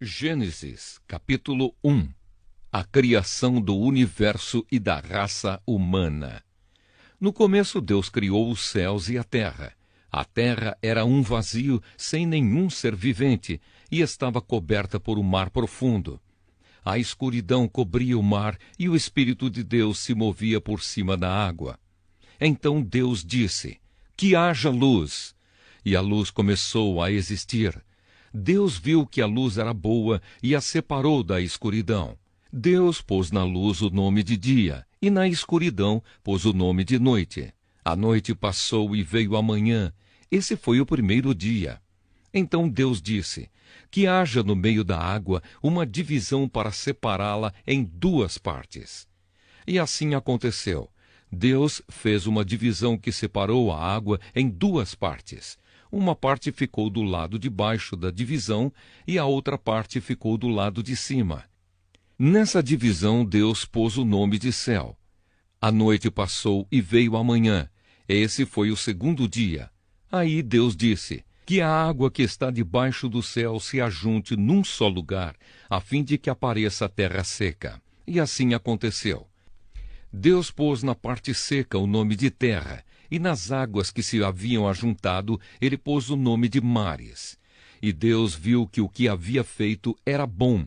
Gênesis, capítulo 1. A criação do universo e da raça humana. No começo, Deus criou os céus e a terra. A terra era um vazio, sem nenhum ser vivente, e estava coberta por um mar profundo. A escuridão cobria o mar, e o Espírito de Deus se movia por cima da água. Então Deus disse: "Que haja luz." E a luz começou a existir. Deus viu que a luz era boa e a separou da escuridão. Deus pôs na luz o nome de dia, e na escuridão pôs o nome de noite. A noite passou e veio a manhã. Esse foi o primeiro dia. Então Deus disse: "Que haja no meio da água uma divisão para separá-la em duas partes." E assim aconteceu. Deus fez uma divisão que separou a água em duas partes. Uma parte ficou do lado de baixo da divisão e a outra parte ficou do lado de cima. Nessa divisão, Deus pôs o nome de céu. A noite passou e veio a manhã. Esse foi o segundo dia. Aí Deus disse: "Que a água que está debaixo do céu se ajunte num só lugar, a fim de que apareça a terra seca." E assim aconteceu. Deus pôs na parte seca o nome de terra, e nas águas que se haviam ajuntado, ele pôs o nome de mares. E Deus viu que o que havia feito era bom.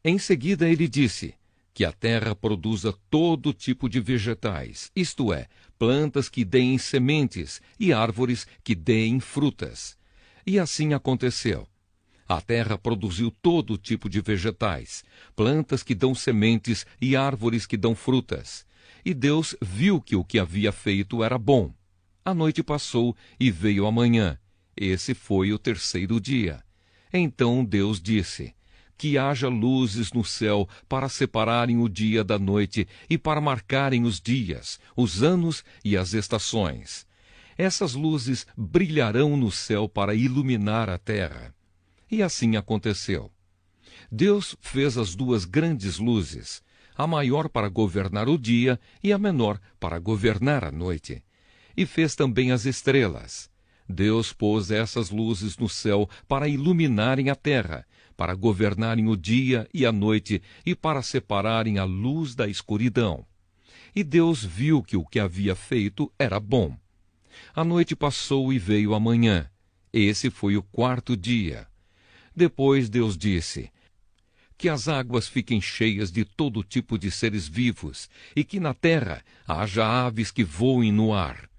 Em seguida ele disse: "Que a terra produza todo tipo de vegetais, isto é, plantas que deem sementes e árvores que deem frutas." E assim aconteceu. A terra produziu todo tipo de vegetais, plantas que dão sementes e árvores que dão frutas. E Deus viu que o que havia feito era bom. A noite passou e veio a manhã. Esse foi o terceiro dia. Então Deus disse: "Que haja luzes no céu para separarem o dia da noite e para marcarem os dias, os anos e as estações. Essas luzes brilharão no céu para iluminar a terra." E assim aconteceu. Deus fez as duas grandes luzes, a maior para governar o dia e a menor para governar a noite. E fez também as estrelas. Deus pôs essas luzes no céu para iluminarem a terra, para governarem o dia e a noite e para separarem a luz da escuridão. E Deus viu que o que havia feito era bom. A noite passou e veio a manhã. Esse foi o quarto dia. Depois Deus disse: "Que as águas fiquem cheias de todo tipo de seres vivos, e que na terra haja aves que voem no ar."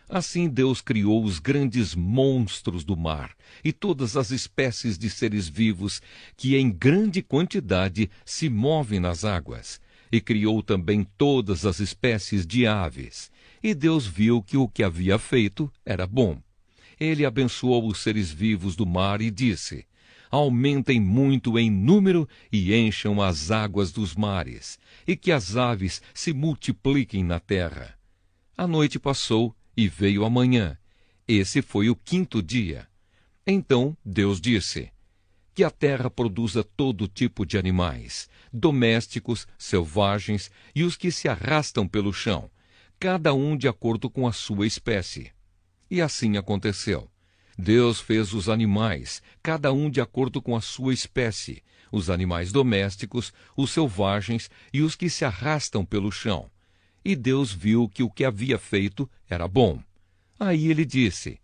Assim Deus criou os grandes monstros do mar, e todas as espécies de seres vivos que em grande quantidade se movem nas águas, e criou também todas as espécies de aves. E Deus viu que o que havia feito era bom. Ele abençoou os seres vivos do mar e disse: "Aumentem muito em número e encham as águas dos mares, e que as aves se multipliquem na terra." A noite passou e veio a manhã. Esse foi o quinto dia. Então Deus disse: "Que a terra produza todo tipo de animais, domésticos, selvagens e os que se arrastam pelo chão, cada um de acordo com a sua espécie." E assim aconteceu. Deus fez os animais, cada um de acordo com a sua espécie, os animais domésticos, os selvagens e os que se arrastam pelo chão. E Deus viu que o que havia feito era bom. Aí ele disse: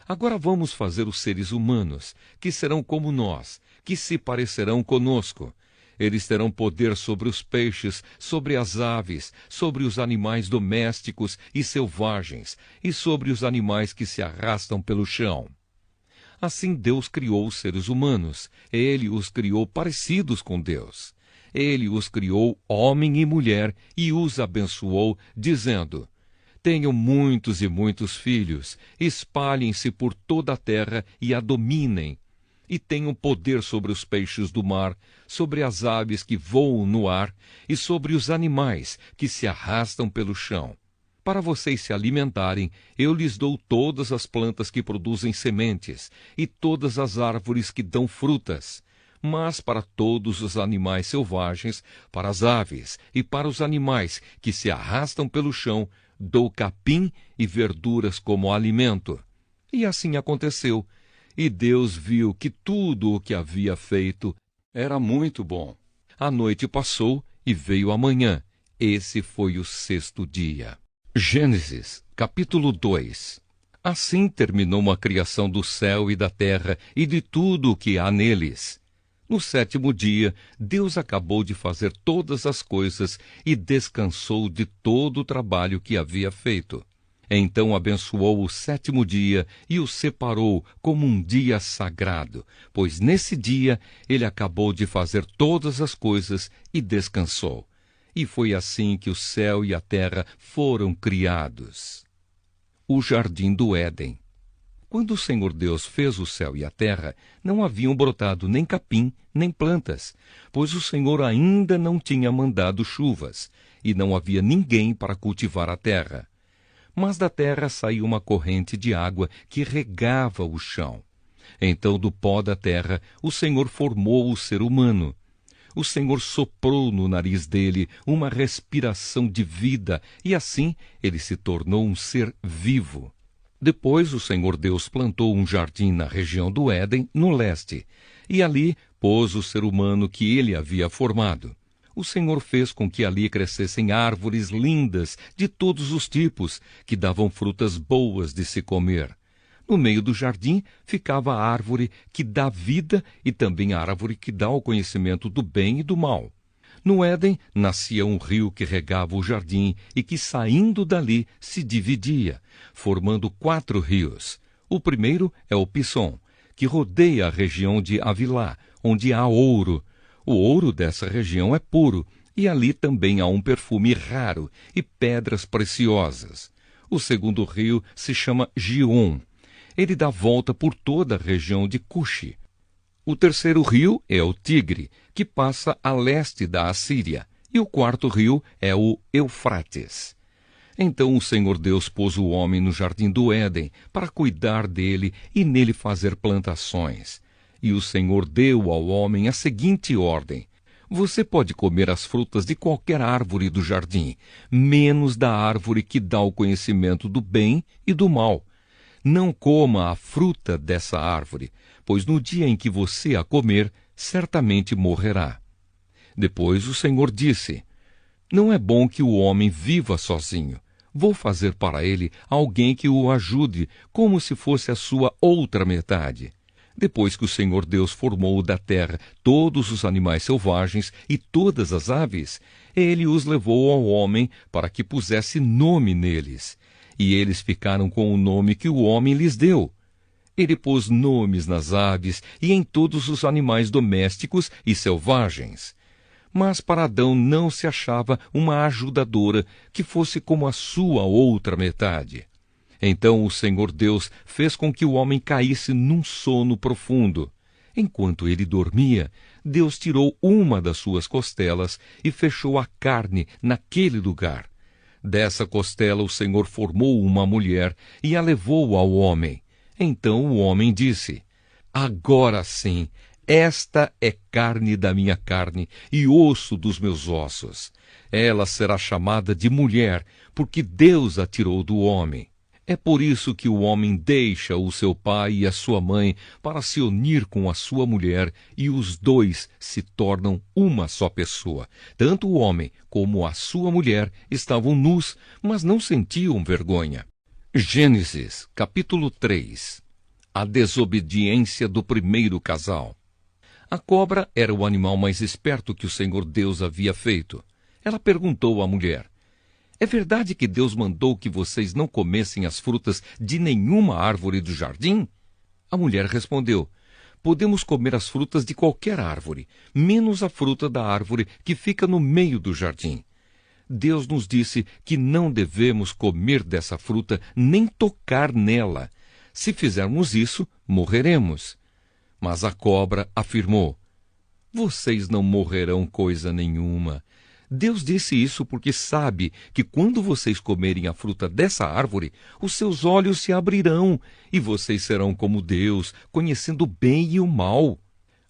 "Agora vamos fazer os seres humanos, que serão como nós, que se parecerão conosco. Eles terão poder sobre os peixes, sobre as aves, sobre os animais domésticos e selvagens, e sobre os animais que se arrastam pelo chão." Assim Deus criou os seres humanos. Ele os criou parecidos com Deus. Ele os criou homem e mulher e os abençoou, dizendo: "Tenham muitos e muitos filhos, espalhem-se por toda a terra e a dominem. E tenham poder sobre os peixes do mar, sobre as aves que voam no ar e sobre os animais que se arrastam pelo chão. Para vocês se alimentarem, eu lhes dou todas as plantas que produzem sementes e todas as árvores que dão frutas. Mas para todos os animais selvagens, para as aves e para os animais que se arrastam pelo chão, dou capim e verduras como alimento." E assim aconteceu. E Deus viu que tudo o que havia feito Era muito bom. A noite passou e veio a manhã. Esse foi o sexto dia. Gênesis, capítulo 2. Assim terminou a criação do céu e da terra e de tudo o que há neles. No sétimo dia, Deus acabou de fazer todas as coisas e descansou de todo o trabalho que havia feito. Então abençoou o sétimo dia e o separou como um dia sagrado, pois nesse dia ele acabou de fazer todas as coisas e descansou. E foi assim que o céu e a terra foram criados. O jardim do Éden. Quando o Senhor Deus fez o céu e a terra, não haviam brotado nem capim, nem plantas, pois o Senhor ainda não tinha mandado chuvas, e não havia ninguém para cultivar a terra. Mas da terra saía uma corrente de água que regava o chão. Então, do pó da terra, o Senhor formou o ser humano. O Senhor soprou no nariz dele uma respiração de vida, e assim ele se tornou um ser vivo. Depois o Senhor Deus plantou um jardim na região do Éden, no leste, e ali pôs o ser humano que ele havia formado. O Senhor fez com que ali crescessem árvores lindas de todos os tipos, que davam frutas boas de se comer. No meio do jardim ficava a árvore que dá vida e também a árvore que dá o conhecimento do bem e do mal. No Éden nascia um rio que regava o jardim e que, saindo dali, se dividia, formando 4 rios. O primeiro é o Pisson, que rodeia a região de Havilá, onde há ouro. O ouro dessa região é puro, e ali também há um perfume raro e pedras preciosas. O segundo rio se chama Gion. Ele dá volta por toda a região de Cuxi. O terceiro rio é o Tigre, que passa a leste da Assíria, e o quarto rio é o Eufrates. Então o Senhor Deus pôs o homem no jardim do Éden para cuidar dele e nele fazer plantações. E o Senhor deu ao homem a seguinte ordem: você pode comer as frutas de qualquer árvore do jardim, menos da árvore que dá o conhecimento do bem e do mal. Não coma a fruta dessa árvore, pois no dia em que você a comer, certamente morrerá. Depois o Senhor disse: não é bom que o homem viva sozinho. Vou fazer para ele alguém que o ajude, como se fosse a sua outra metade. Depois que o Senhor Deus formou da terra todos os animais selvagens e todas as aves, ele os levou ao homem para que pusesse nome neles. E eles ficaram com o nome que o homem lhes deu. Ele pôs nomes nas aves e em todos os animais domésticos e selvagens. Mas para Adão não se achava uma ajudadora que fosse como a sua outra metade. Então o Senhor Deus fez com que o homem caísse num sono profundo. Enquanto ele dormia, Deus tirou uma das suas costelas e fechou a carne naquele lugar. Dessa costela o Senhor formou uma mulher e a levou ao homem. Então o homem disse: agora sim, esta é carne da minha carne e osso dos meus ossos. Ela será chamada de mulher, porque Deus a tirou do homem. É por isso que o homem deixa o seu pai e a sua mãe para se unir com a sua mulher, e os dois se tornam uma só pessoa. Tanto o homem como a sua mulher estavam nus, mas não sentiam vergonha. Gênesis, capítulo 3. A desobediência do primeiro casal. A cobra era o animal mais esperto que o Senhor Deus havia feito. Ela perguntou à mulher: é verdade que Deus mandou que vocês não comessem as frutas de nenhuma árvore do jardim? A mulher respondeu: podemos comer as frutas de qualquer árvore, menos a fruta da árvore que fica no meio do jardim. Deus nos disse que não devemos comer dessa fruta nem tocar nela. Se fizermos isso, morreremos. Mas a cobra afirmou: vocês não morrerão coisa nenhuma. Deus disse isso porque sabe que quando vocês comerem a fruta dessa árvore, os seus olhos se abrirão e vocês serão como Deus, conhecendo o bem e o mal.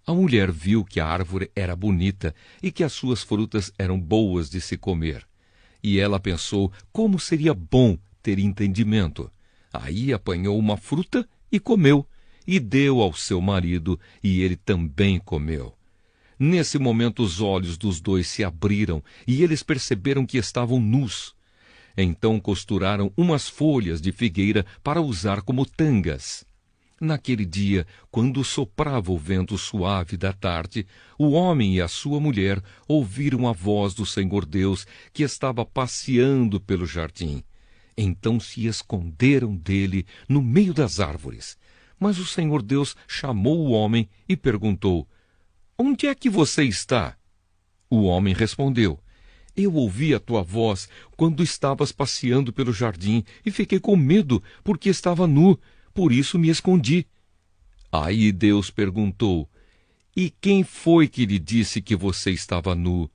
A mulher viu que a árvore era bonita e que as suas frutas eram boas de se comer. E ela pensou como seria bom ter entendimento. Aí apanhou uma fruta e comeu, e deu ao seu marido, e ele também comeu. Nesse momento os olhos dos dois se abriram e eles perceberam que estavam nus. Então costuraram umas folhas de figueira para usar como tangas. Naquele dia, quando soprava o vento suave da tarde, o homem e a sua mulher ouviram a voz do Senhor Deus, que estava passeando pelo jardim. Então se esconderam dele no meio das árvores. Mas o Senhor Deus chamou o homem e perguntou: Onde é que você está? O homem respondeu: Eu ouvi a tua voz quando estavas passeando pelo jardim e fiquei com medo porque estava nu, por isso me escondi. Aí Deus perguntou: E quem foi que lhe disse que você estava nu?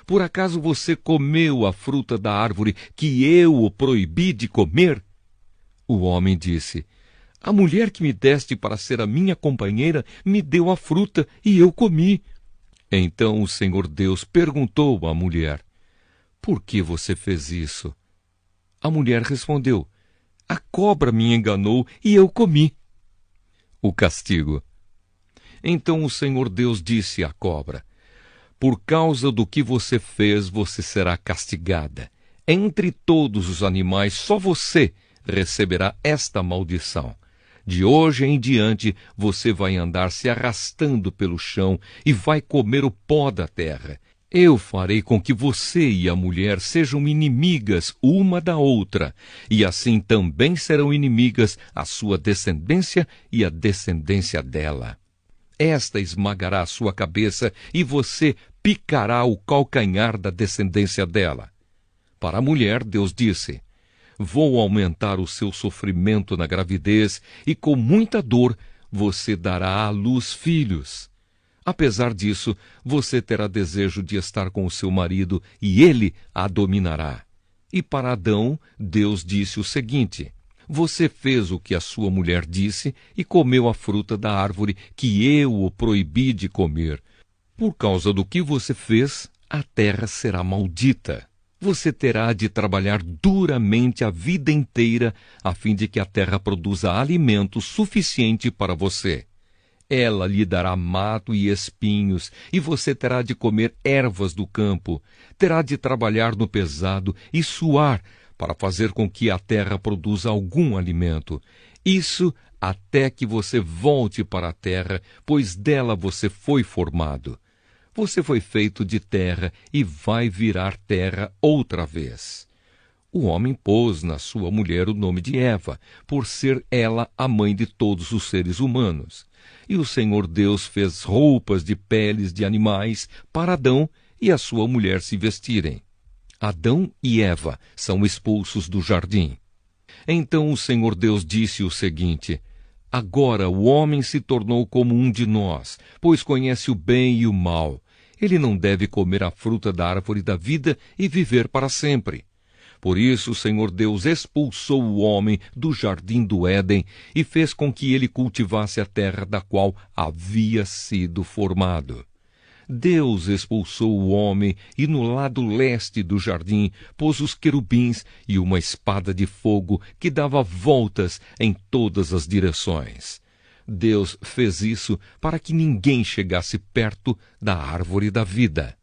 Por acaso você comeu a fruta da árvore que eu o proibi de comer? O homem disse: A mulher que me deste para ser a minha companheira me deu a fruta e eu comi. Então o Senhor Deus perguntou à mulher: Por que você fez isso? A mulher respondeu: A cobra me enganou e eu comi. O castigo. Então o Senhor Deus disse à cobra: Por causa do que você fez, você será castigada. Entre todos os animais, só você receberá esta maldição. De hoje em diante, você vai andar se arrastando pelo chão e vai comer o pó da terra. Eu farei com que você e a mulher sejam inimigas uma da outra, e assim também serão inimigas a sua descendência e a descendência dela. Esta esmagará a sua cabeça e você picará o calcanhar da descendência dela. Para a mulher, Deus disse: Vou aumentar o seu sofrimento na gravidez e com muita dor você dará à luz filhos. Apesar disso, você terá desejo de estar com o seu marido e ele a dominará. E para Adão, Deus disse o seguinte: Você fez o que a sua mulher disse e comeu a fruta da árvore que eu o proibi de comer. Por causa do que você fez, a terra será maldita. Você terá de trabalhar duramente a vida inteira, a fim de que a terra produza alimento suficiente para você. Ela lhe dará mato e espinhos, e você terá de comer ervas do campo. Terá de trabalhar no pesado e suar, para fazer com que a terra produza algum alimento. Isso até que você volte para a terra, pois dela você foi formado. Você foi feito de terra e vai virar terra outra vez. O homem pôs na sua mulher o nome de Eva, por ser ela a mãe de todos os seres humanos. E o Senhor Deus fez roupas de peles de animais para Adão e a sua mulher se vestirem. Adão e Eva são expulsos do jardim. Então o Senhor Deus disse o seguinte: Agora o homem se tornou como um de nós, pois conhece o bem e o mal. Ele não deve comer a fruta da árvore da vida e viver para sempre. Por isso o Senhor Deus expulsou o homem do jardim do Éden e fez com que ele cultivasse a terra da qual havia sido formado. Deus expulsou o homem e no lado leste do jardim pôs os querubins e uma espada de fogo que dava voltas em todas as direções. Deus fez isso para que ninguém chegasse perto da árvore da vida.